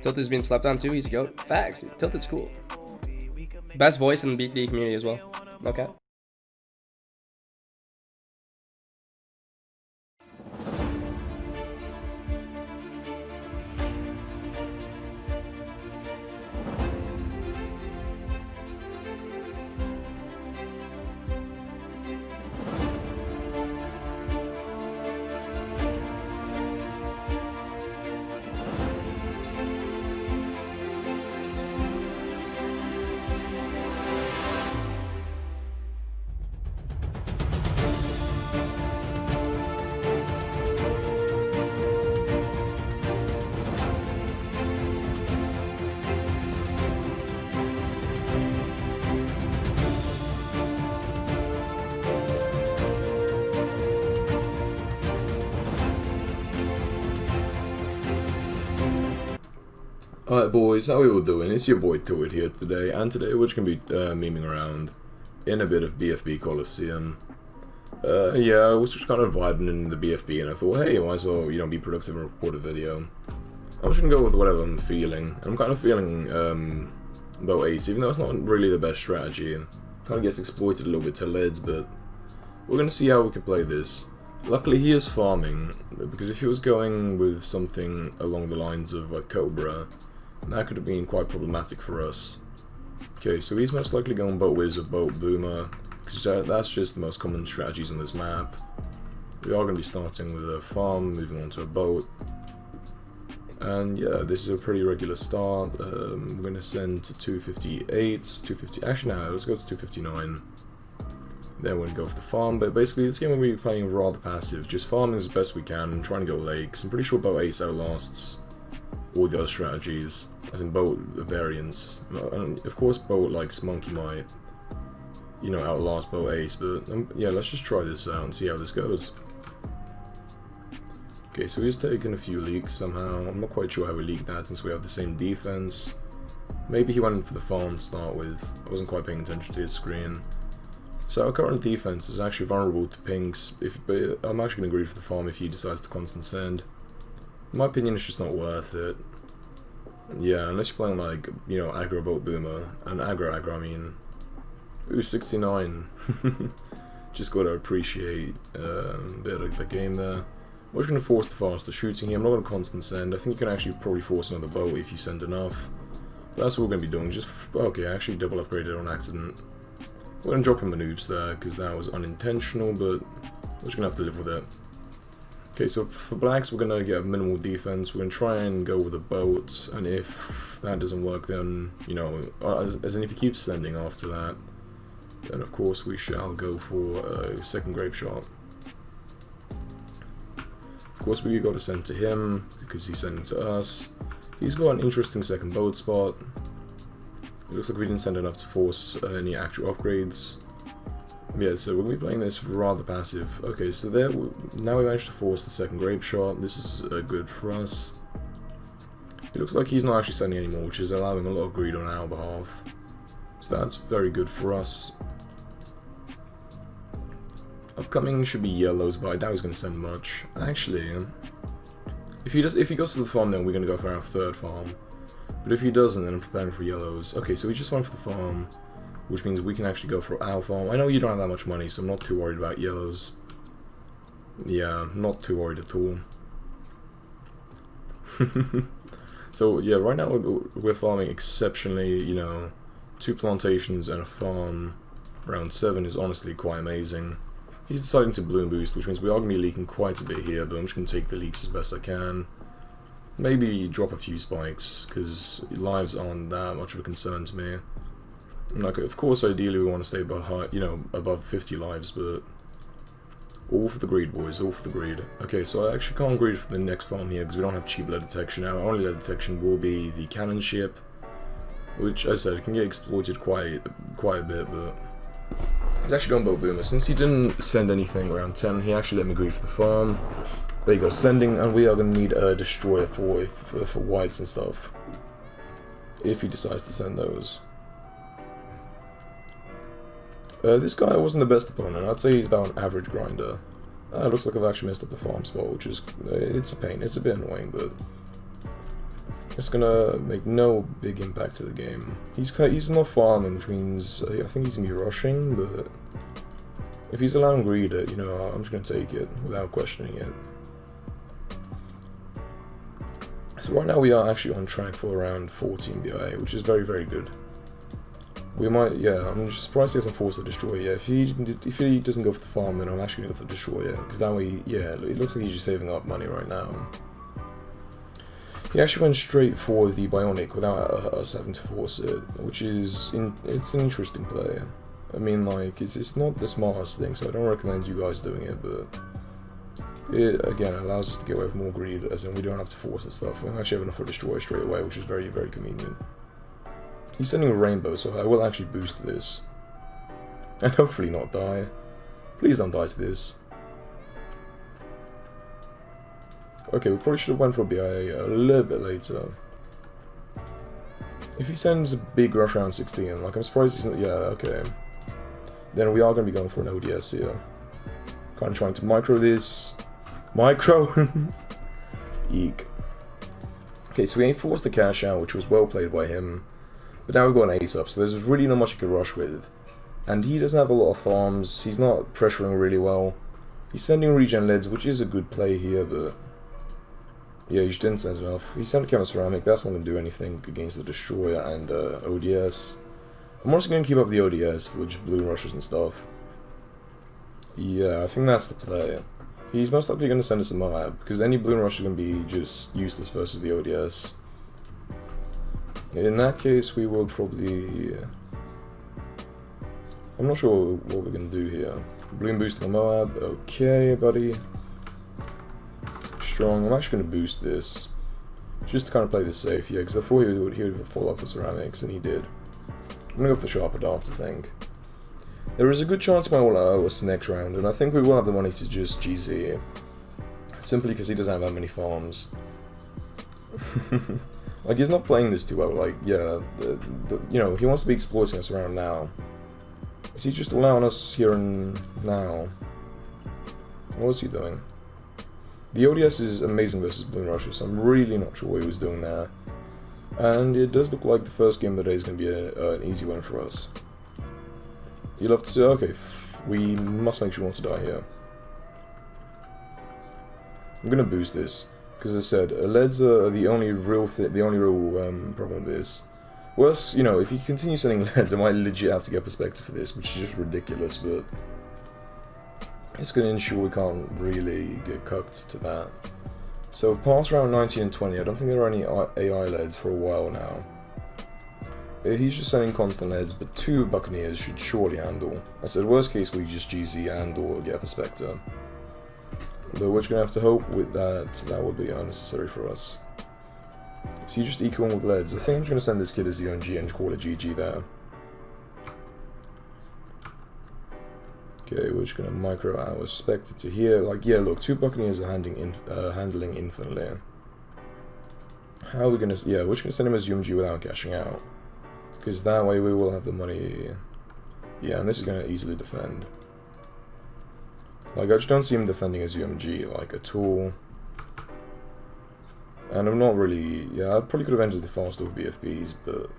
Tilted's been slept on too. He's a goat. Facts. Tilted's cool. Best voice in the BFB community as well. Okay. Alright boys, how we all doing? It's your boy Toad here today, and today we're just going to be memeing around in a bit of BFB Coliseum. Yeah, I was just kind of vibing in the BFB and I thought, hey, I might as well, you know, be productive and record a video. I'm just going to go with whatever I'm feeling. I'm kind of feeling boat ace, even though it's not really the best strategy. It kind of gets exploited a little bit to leads, but we're going to see how we can play this. Luckily he is farming, because if he was going with something along the lines of like Cobra, that could have been quite problematic for us. Okay, so he's most likely going boat whiz or boat boomer, because that's just the most common strategies on this map. We are going to be starting with a farm, moving on to a boat. And yeah, this is a pretty regular start. We're going to send to 258, 250, actually no, let's go to 259. Then we're going to go for the farm, but basically this game we'll be playing rather passive, just farming as best we can and trying to go late, because I'm pretty sure boat ace outlasts all the other strategies, as in boat variants. And of course boat likes monkey might, you know, outlast boat ace, but yeah, let's just try this out and see how this goes. Okay, so he's taken a few leaks somehow. I'm not quite sure how we leaked that since we have the same defense. Maybe he went for the farm to start with. I wasn't quite paying attention to his screen. So our current defense is actually vulnerable to pinks, but I'm actually going to agree for the farm if he decides to constant send. In my opinion, it's just not worth it. Yeah, unless you're playing like, you know, aggro boat boomer, and aggro, I mean, ooh, 69. Just gotta appreciate a bit of the game there. We're just gonna force the faster shooting here. I'm not gonna constant send. I think you can actually probably force another boat if you send enough. But that's what we're gonna be doing. Just okay, I actually double upgraded on accident. We're gonna drop him a noobs there because that was unintentional, but we're just gonna have to live with it. Okay, so for blacks, we're gonna get minimal defense. We're gonna try and go with a boat, and if that doesn't work, then, you know, as in if he keeps sending after that, then of course we shall go for a second grape shot. Of course, we got to send to him because he's sending to us. He's got an interesting second boat spot. It looks like we didn't send enough to force any actual upgrades. Yeah, so we're going to be playing this rather passive. Okay, so there, now we managed to force the second grape shot. This is good for us. It looks like he's not actually sending anymore, which is allowing a lot of greed on our behalf. So that's very good for us. Upcoming should be yellows, but I doubt he's going to send much. Actually, if he goes to the farm, then we're going to go for our third farm. But if he doesn't, then I'm preparing for yellows. Okay, so we just went for the farm, which means we can actually go for our farm. I know you don't have that much money, so I'm not too worried about yellows. Yeah, not too worried at all. So yeah, right now we're farming exceptionally, you know, 2 plantations and a farm. Round 7 is honestly quite amazing. He's deciding to bloom boost, which means we are going to be leaking quite a bit here, but I'm just going to take the leaks as best I can. Maybe drop a few spikes, because lives aren't that much of a concern to me. Like, of course, ideally we want to stay above, you know, above 50 lives, but all for the greed, boys, all for the greed. Okay, so I actually can't greed for the next farm here, because we don't have cheap lead detection now. Our only lead detection will be the cannon ship, which, as I said, can get exploited quite a bit, but he's actually going boat boomer. Since he didn't send anything around 10, he actually let me greed for the farm. There you go, sending, and we are going to need a destroyer for whites and stuff, if he decides to send those. This guy wasn't the best opponent. I'd say he's about an average grinder. It looks like I've actually messed up the farm spot, which is, it's a pain. It's a bit annoying, but It's gonna make no big impact to the game. He's not farming, which means I think he's gonna be rushing, but if he's allowing greed, you know, I'm just gonna take it without questioning it. So right now we are actually on track for around 14 BIA, which is very, very good. We might, yeah, I'm just surprised he hasn't forced the destroyer. If he doesn't go for the farm, then I'm actually going to go for the destroyer, because that way, yeah, it looks like he's just saving up money right now. He actually went straight for the Bionic without us having to force it, which is, it's an interesting play. I mean, like, it's not the smartest thing, so I don't recommend you guys doing it, but it, again, allows us to get away with more greed, as in we don't have to force and stuff. We actually have enough for a destroyer straight away, which is very, very convenient. He's sending a rainbow, so I will actually boost this. And hopefully not die. Please don't die to this. Okay, we probably should have went for a BIA a little bit later. If he sends a big rush round 16, like I'm surprised he's not, yeah, okay. Then we are going to be going for an ODS here. Kind of trying to micro this. Micro! Eek. Okay, so we forced the cash out, which was well played by him. But now we've got an ace up, so there's really not much he can rush with. And he doesn't have a lot of farms, he's not pressuring really well. He's sending regen leads, which is a good play here, but yeah, he just didn't send enough. He sent a Chemiceramic, that's not going to do anything against the Destroyer and ODS. I'm also going to keep up the ODS for just balloon rushes and stuff. Yeah, I think that's the play. He's most likely going to send us a Moab, because any balloon rush is going to be just useless versus the ODS. In that case, we will probably... I'm not sure what we're going to do here. Balloon boosting a Moab. Okay, buddy. Strong. I'm actually going to boost this. Just to kind of play this safe. Yeah, because I thought he would follow up with ceramics, and he did. I'm going to go for the sharper darts, I think. There is a good chance he might want to owe us next round, and I think we will have the money to just GZ. Simply because he doesn't have that many farms. Like, he's not playing this too well, like, yeah, you know, he wants to be exploiting us around now. Is he just allowing us here and now? What is he doing? The ODS is amazing versus Balloon Rusher, so I'm really not sure what he was doing there. And it does look like the first game of the day is going to be an easy win for us. You'll have to say, okay, we must make sure we want to die here. I'm going to boost this. Because as I said, leads are the only real problem with this. Worse, you know, if you continue sending leads, I might legit have to get perspective for this, which is just ridiculous, but it's going to ensure we can't really get cucked to that. So past round 19 and 20, I don't think there are any AI leads for a while now. He's just sending constant leads, but 2 Buccaneers should surely handle. I said, worst case we just GZ and or get a Perspector. But we're just going to have to hope with that would be unnecessary for us. So you just equal with leads. I think I'm just going to send this kid as ZNG and call it GG there. Okay, we're just going to micro our Spectre to here. Like, yeah, look, 2 Buccaneers are handling infinitely. How are we going to... Yeah, we're just going to send him as UMG without cashing out. Because that way we will have the money... Yeah, and this is going to easily defend. Like, I just don't see him defending as UMG, like, at all. And I'm not really... Yeah, I probably could have entered the faster with BFBs, but...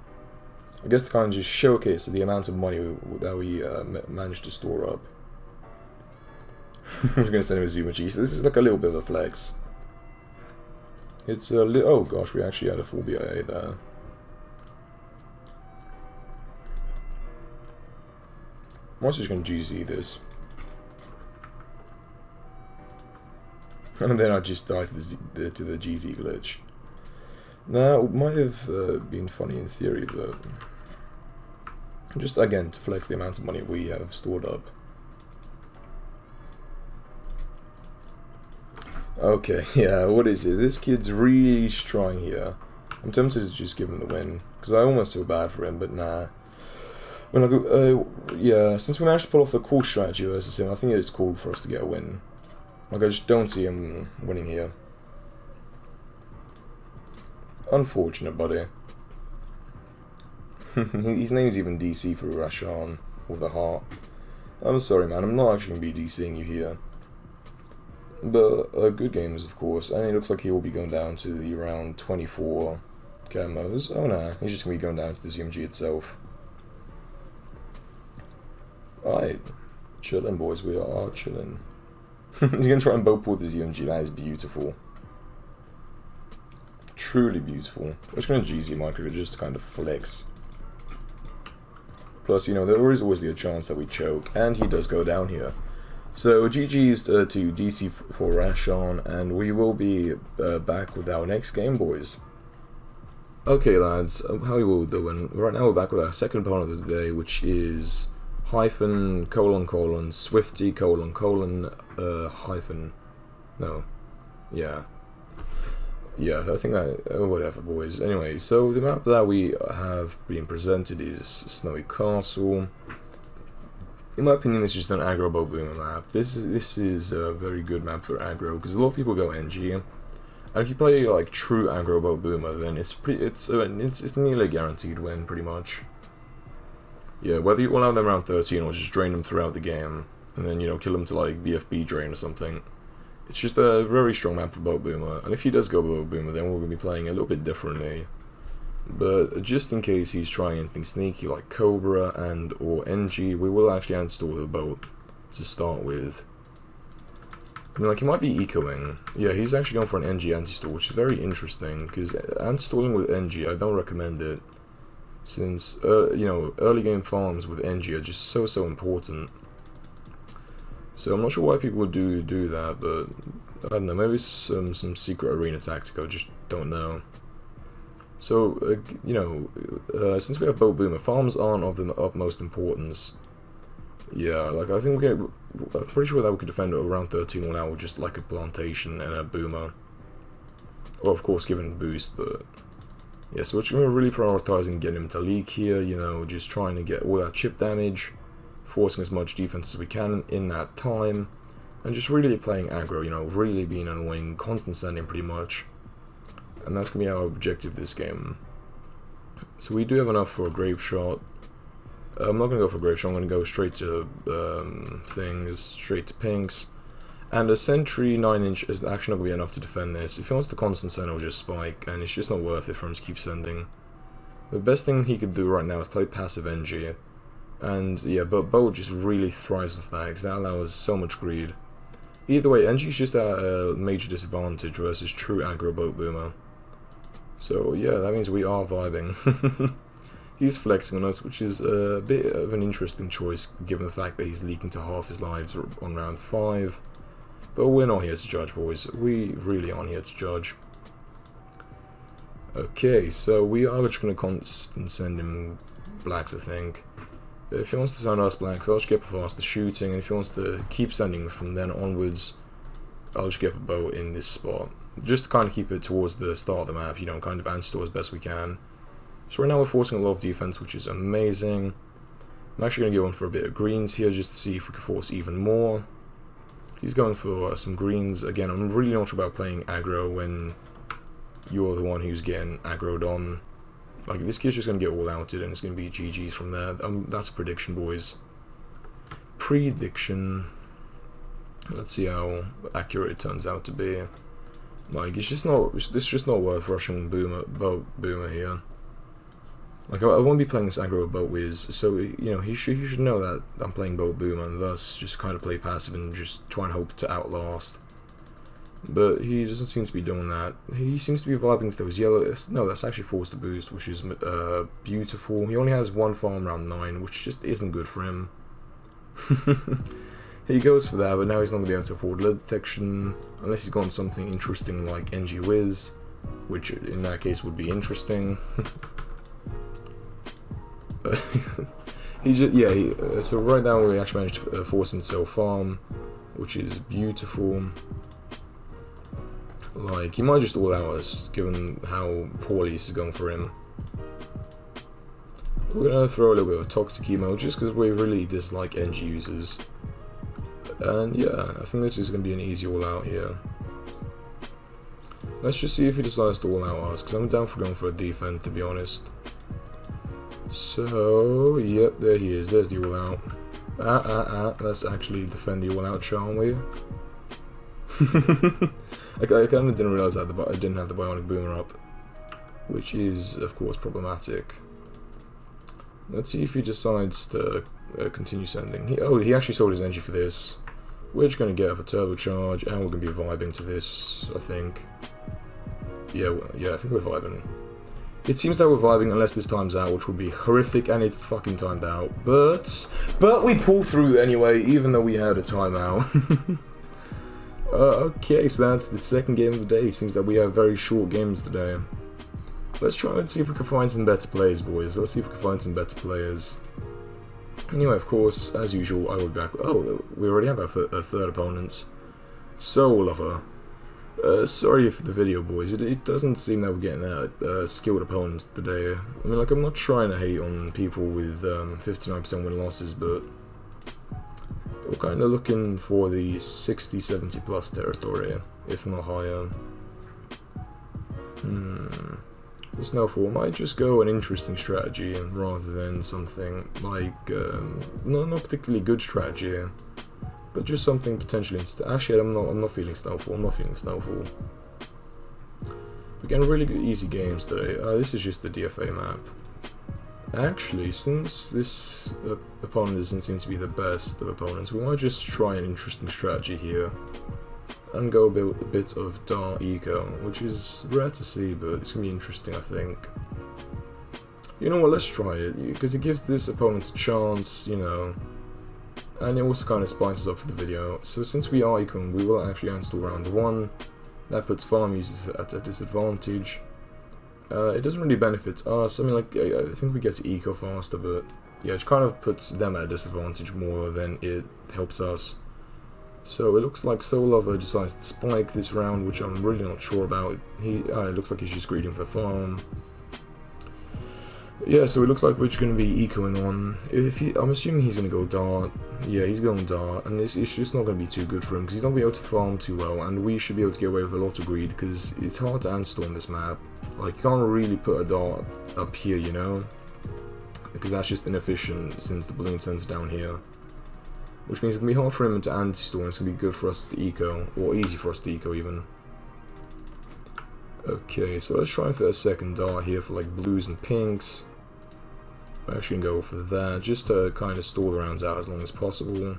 I guess to kind of just showcase the amount of money that we managed to store up. I'm going to send him as UMG, so this is like a little bit of a flex. It's a oh gosh, we actually had a full BIA there. I'm also just going to GZ this. And then I just die to the GZ glitch. Now, it might have been funny in theory, but... Just, again, to flex the amount of money we have stored up. Okay, yeah, what is it? This kid's really trying here. I'm tempted to just give him the win, because I almost feel bad for him, but nah. When I go, yeah, since we managed to pull off a cool strategy versus him, I think it's cool for us to get a win. Like, I just don't see him winning here. Unfortunate, buddy. His name's even DC for Rashan, with a heart. I'm sorry, man, I'm not actually going to be DCing you here. But, good games, of course, and it looks like he will be going down to the round 24 camos. Oh nah, he's just gonna be going down to the ZMG itself. Alright, chilling boys, we are chilling. He's gonna try and boat pull the ZMG, that is beautiful. Truly beautiful. I'm just gonna GZ micro just to kind of flex. Plus, you know, there is always the chance that we choke, and he does go down here. So GG's to DC for Rashon, and we will be back with our next game, boys. Okay lads, how are you all doing? Right now we're back with our second part of the day, which is hyphen colon colon swifty colon colon hyphen no yeah I think that whatever boys. Anyway, so the map that we have been presented is Snowy Castle. In my opinion, this is just an aggro boat boomer map. This is a very good map for aggro because a lot of people go NG, and if you play like true aggro boat boomer, then it's nearly a guaranteed win pretty much. Yeah, whether you allow them around 13 or just drain them throughout the game, and then, you know, kill them to like BFB drain or something. It's just a very strong map for boat boomer, and if he does go boat boomer, then we're going to be playing a little bit differently. But just in case he's trying anything sneaky like Cobra and or NG, we will actually install the boat to start with. I mean, like, he might be ecoing. Yeah, he's actually going for an NG anti-stall, which is very interesting, because anti-stalling with NG, I don't recommend it. Since, you know, early game farms with NG are just so important. So I'm not sure why people would do that, but I don't know, maybe it's some secret arena tactic, I just don't know. So, you know, since we have boat boomer, farms aren't of the utmost importance. Yeah, like, I think I'm pretty sure that we could defend around 13 all out with just like a plantation and a boomer. Well, of course, given boost, but yeah, so we're really prioritizing getting him to leak here, you know, just trying to get all that chip damage, forcing as much defense as we can in that time, and just really playing aggro, you know, really being annoying, constant sending pretty much. And that's going to be our objective this game. So we do have enough for a grape shot. I'm not going to go for grape shot, I'm going to go straight to things, straight to pinks. And a sentry 9-inch is actually not going to be enough to defend this. If he wants the constant send, he'll just spike, and it's just not worth it for him to keep sending. The best thing he could do right now is play passive NG. And yeah, but boat just really thrives off that, because that allows so much greed. Either way, NG is just at a major disadvantage versus true aggro boat boomer. So yeah, that means we are vibing. He's flexing on us, which is a bit of an interesting choice, given the fact that he's leaking to half his lives on round 5. But we're not here to judge, boys. We really aren't here to judge. Okay, so we are just going to constant send him blacks, I think. If he wants to send us blacks, I'll just get faster shooting, and if he wants to keep sending from then onwards, I'll just get a boat in this spot. Just to kind of keep it towards the start of the map, you know, kind of anti-store as best we can. So right now we're forcing a lot of defense, which is amazing. I'm actually going to go on for a bit of greens here, just to see if we can force even more. He's going for some greens. Again, I'm really not sure about playing aggro when you're the one who's getting aggroed on. Like, this kid's just going to get all outed, and it's going to be GG's from there. That's a prediction, boys. Prediction. Let's see how accurate it turns out to be. Like, it's just not worth rushing boomer here. Like, I won't be playing this aggro with boat whiz, so, you know, he should know that I'm playing boat boomer, and thus just kind of play passive and just try and hope to outlast. But he doesn't seem to be doing that. He seems to be vibing to those yellow. No, that's actually forced to boost, which is beautiful. He only has one farm round 9, which just isn't good for him. He goes for that, but now he's not going to be able to afford lead detection, unless he's gotten something interesting like NG Wiz, which in that case would be interesting. So right now we actually managed to force him to sell farm, which is beautiful. Like, he might just all out us, given how poorly this is going for him. We're gonna throw a little bit of a toxic emo, just because we really dislike NG users. And yeah, I think this is going to be an easy all out here. Let's just see if he decides to all out us, because I'm down for going for a defend, to be honest. So, yep, there he is. There's the all out. Let's actually defend the all out, shall we? I kind of didn't realize that I didn't have the bionic boomer up. which is, of course, problematic. Let's see if he decides to continue sending. He actually sold his energy for this. We're just going to get up a turbocharge, and we're going to be vibing to this, I think. Yeah, I think we're vibing. It seems that we're vibing unless this times out, which would be horrific, and it fucking timed out. But we pull through anyway, even though we had a timeout. Okay, so that's the second game of the day. Seems that we have very short games today. Let's try and see if we can find some better players, boys. Let's see if we can find some better players. Anyway, of course, as usual, I will be back. Oh, we already have our third opponents. Soul Lover. Sorry for the video, boys. It doesn't seem that we're getting that skilled opponents today. I mean, like, I'm not trying to hate on people with 59% win losses, but we're kind of looking for the 60-70 plus territory, if not higher. Snowfall might just go an interesting strategy rather than something like not particularly good strategy, but just something potentially. Actually, I'm not feeling Snowfall. I'm not feeling Snowfall. We're getting really good, easy games today. This is just the DFA map. Actually, since this opponent doesn't seem to be the best of opponents, we might just try an interesting strategy here and go a bit of Dart Eco, which is rare to see, but it's going to be interesting, I think. You know what, let's try it, because it gives this opponent a chance, you know, and it also kind of spices up for the video. So since we are Econ, we will actually install round 1. That puts farm users at a disadvantage. It doesn't really benefit us. I mean, like, I think we get to Eco faster, but yeah, it kind of puts them at a disadvantage more than it helps us. So it looks like Soul Lover decides to spike this round, which I'm really not sure about. It looks like he's just greeting for the farm. Yeah, so it looks like we're just going to be ecoing on. I'm assuming he's going to go Dart. Yeah, he's going Dart, and it's just not going to be too good for him, because he's not going to be able to farm too well, and we should be able to get away with a lot of greed, because it's hard to answer on this map. Like, you can't really put a Dart up here, you know? Because that's just inefficient, since the balloon sends down here. Which means it's going to be hard for him to anti-store, and it's going to be good for us to eco, or easy for us to eco even. Okay, so let's try and fit a second Dart here for like blues and pinks. I'm actually going to go for that, just to kind of stall the rounds out as long as possible.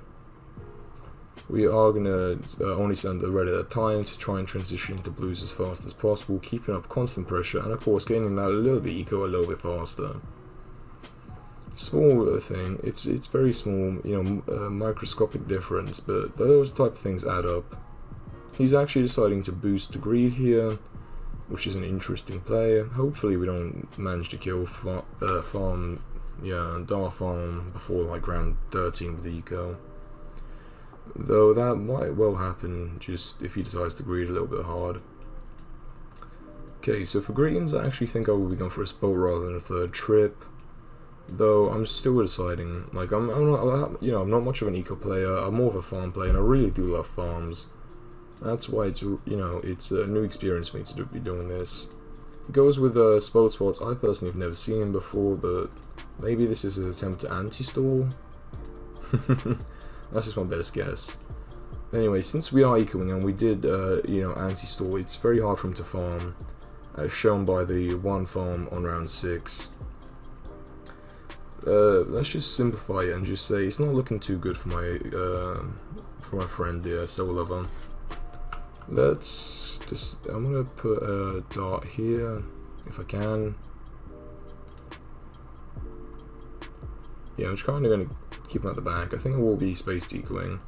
We are going to only send the red at a time to try and transition into blues as fast as possible, keeping up constant pressure, and of course getting that a little bit eco a little bit faster. Small thing, it's very small, you know, microscopic difference, but those type of things add up. He's actually deciding to boost the greed here, which is an interesting play. Hopefully we don't manage to kill Dart Farm before like round 13 with the eco. Though that might well happen just if he decides to greed a little bit hard. Okay, so for greens, I actually think I will be going for a spot rather than a third trip. Though I'm still deciding. Like I'm not, you know, I'm not much of an eco player. I'm more of a farm player, and I really do love farms. That's why it's, you know, it's a new experience for me to be doing this. It goes with spot spots I personally have never seen before, but maybe this is an attempt to anti-stall. That's just my best guess. Anyway, since we are ecoing and we did, you know, anti-stall, it's very hard for him to farm, as shown by the one farm on round 6. Let's just simplify it and just say it's not looking too good for my friend, the Soul Lover. Let's just, I'm gonna put a Dart here if I can. Yeah, I'm just kind of gonna keep him at the back. I think I will be space decoying,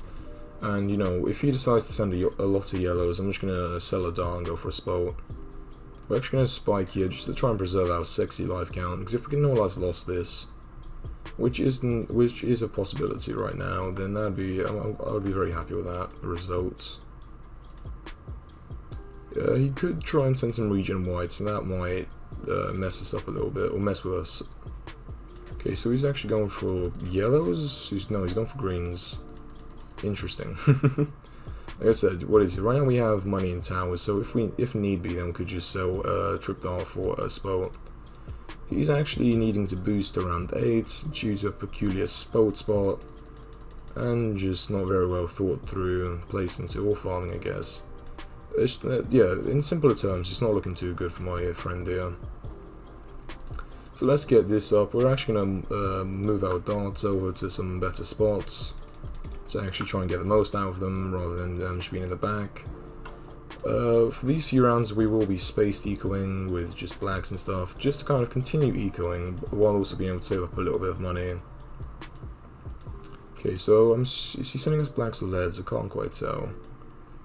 and you know, if he decides to send a lot of yellows, I'm just gonna sell a Dart and go for a spot. We're actually gonna spike here just to try and preserve our sexy life count, because if we can no life lost this, which is a possibility right now, then that'd be, I would be very happy with that result. He could try and send some regen whites, and that might mess us up a little bit, or mess with us. Okay, so he's actually going for yellows? No, he's going for greens. Interesting. Like I said, what is it? Right now we have money in towers, so if need be, then we could just sell Trip Dart for a spot. He's actually needing to boost around 8 due to a peculiar spot, and just not very well thought through placement or farming, I guess. Yeah, in simpler terms, it's not looking too good for my friend here. So let's get this up. We're actually going to move our darts over to some better spots to actually try and get the most out of them rather than just being in the back. For these few rounds we will be spaced ecoing with just blacks and stuff, just to kind of continue ecoing while also being able to save up a little bit of money. Okay, so is he sending us blacks or leads? I can't quite tell.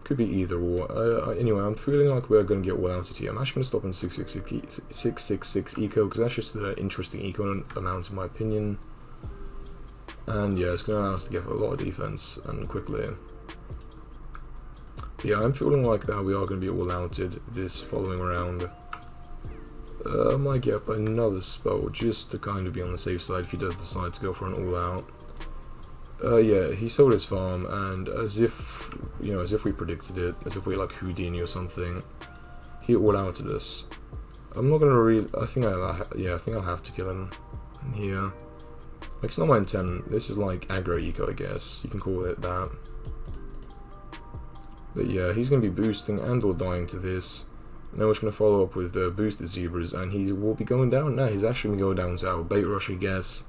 Could be either or. Anyway, I'm feeling like we're going to get all outed here. I'm actually going to stop in 666 eco, because that's just an interesting eco amount in my opinion. And yeah, it's going to allow us to get a lot of defense and quickly. Yeah, I'm feeling like that we are going to be all outed this following round. I might get up another spell just to kind of be on the safe side if he does decide to go for an all out. Yeah, he sold his farm, and as if, you know, as if we predicted it, as if we like Houdini or something, he all outed us. I'm not gonna I think I'll have to kill him here. Like, it's not my intent. This is like aggro eco, I guess you can call it that. But yeah, he's gonna be boosting and or dying to this. And then we're just gonna follow up with boosted zebras, and he will be going down. Now he's actually gonna go down to our bait rush, I guess.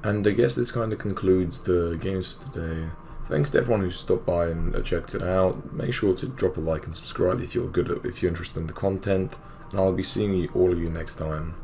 And I guess this kind of concludes the games for today. Thanks to everyone who stopped by and checked it out. Make sure to drop a like and subscribe if you're interested in the content. And I'll be seeing all of you next time.